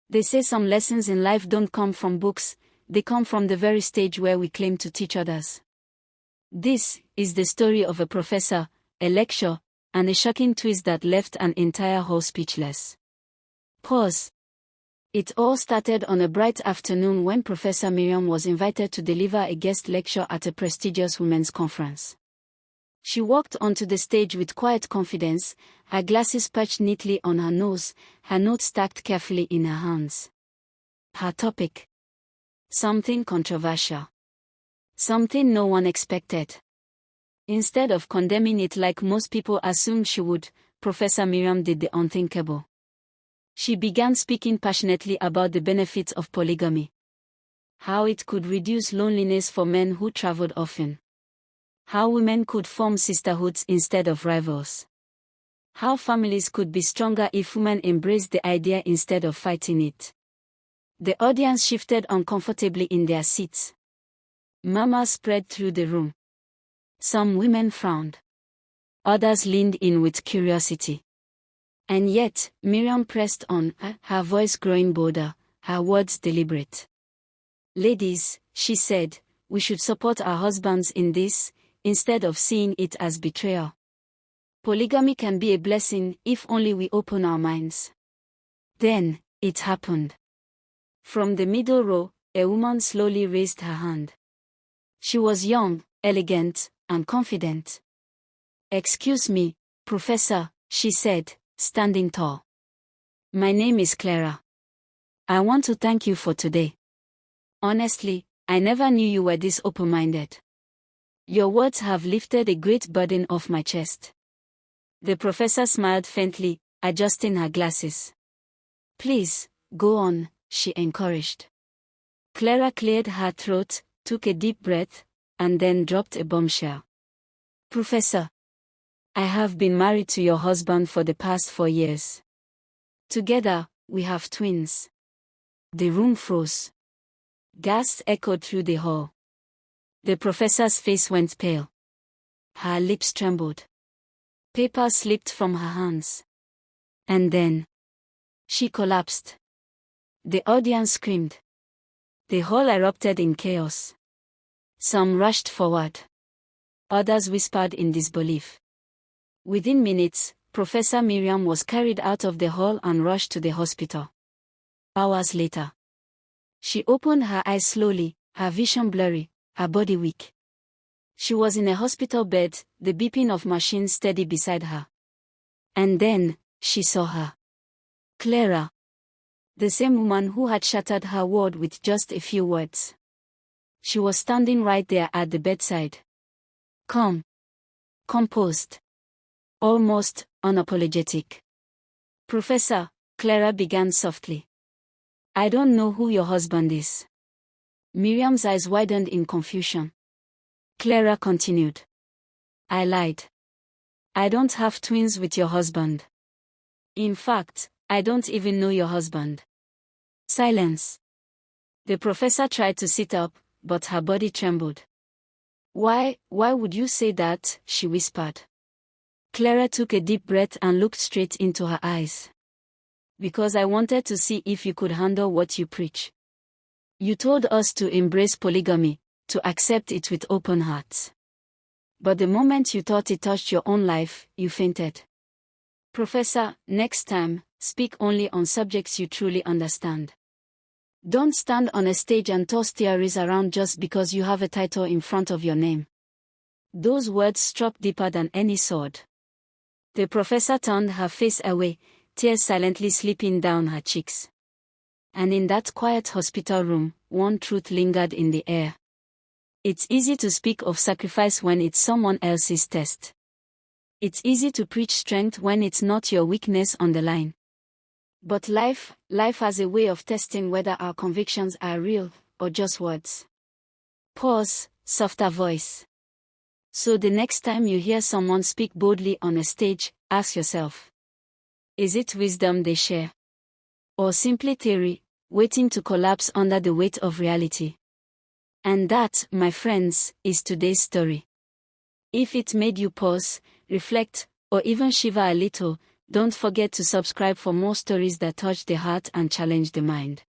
They say some lessons in life don't come from books, they come from the very stage where we claim to teach others. This is the story of a professor, a lecture, and a shocking twist that left an entire hall speechless. Pause. It all started on a bright afternoon when Professor Miriam was invited to deliver a guest lecture at a prestigious women's conference. She walked onto the stage with quiet confidence, her glasses perched neatly on her nose, her notes stacked carefully in her hands. Her topic? Something controversial. Something no one expected. Instead of condemning it like most people assumed she would, Professor Miriam did the unthinkable. She began speaking passionately about the benefits of polygamy. How it could reduce loneliness for men who traveled often. How women could form sisterhoods instead of rivals. How families could be stronger if women embraced the idea instead of fighting it. The audience shifted uncomfortably in their seats. Murmurs spread through the room. Some women frowned. Others leaned in with curiosity. And yet, Miriam pressed on, her voice growing bolder, her words deliberate. Ladies, she said, we should support our husbands in this, instead of seeing it as betrayal. Polygamy can be a blessing if only we open our minds. Then, it happened. From the middle row, a woman slowly raised her hand. She was young, elegant, and confident. Excuse me, Professor, she said, standing tall. My name is Clara. I want to thank you for today. Honestly, I never knew you were this open-minded. Your words have lifted a great burden off my chest. The professor smiled faintly, adjusting her glasses. Please, go on, she encouraged. Clara cleared her throat, took a deep breath, and then dropped a bombshell. Professor, I have been married to your husband for the past 4 years. Together, we have twins. The room froze. Gasps echoed through the hall. The professor's face went pale. Her lips trembled. Paper slipped from her hands. And then, she collapsed. The audience screamed. The hall erupted in chaos. Some rushed forward. Others whispered in disbelief. Within minutes, Professor Miriam was carried out of the hall and rushed to the hospital. Hours later, she opened her eyes slowly, her vision blurry, her body weak. She was in a hospital bed, the beeping of machines steady beside her. And then, she saw her. Clara. The same woman who had shattered her world with just a few words. She was standing right there at the bedside. Calm. Composed. Almost unapologetic. Professor, Clara began softly. I don't know who your husband is. Miriam's eyes widened in confusion. Clara continued. I lied. I don't have twins with your husband. In fact, I don't even know your husband. Silence. The professor tried to sit up, but her body trembled. Why would you say that? She whispered. Clara took a deep breath and looked straight into her eyes. Because I wanted to see if you could handle what you preach. You told us to embrace polygamy, to accept it with open hearts. But the moment you thought it touched your own life, you fainted. Professor, next time, speak only on subjects you truly understand. Don't stand on a stage and toss theories around just because you have a title in front of your name. Those words struck deeper than any sword. The professor turned her face away, tears silently slipping down her cheeks. And in that quiet hospital room, one truth lingered in the air. It's easy to speak of sacrifice when it's someone else's test. It's easy to preach strength when it's not your weakness on the line. But life has a way of testing whether our convictions are real or just words. Pause, softer voice. So the next time you hear someone speak boldly on a stage, ask yourself. Is it wisdom they share? Or simply theory, waiting to collapse under the weight of reality? And that, my friends, is today's story. If it made you pause, reflect, or even shiver a little, Don't forget to subscribe for more stories that touch the heart and challenge the mind.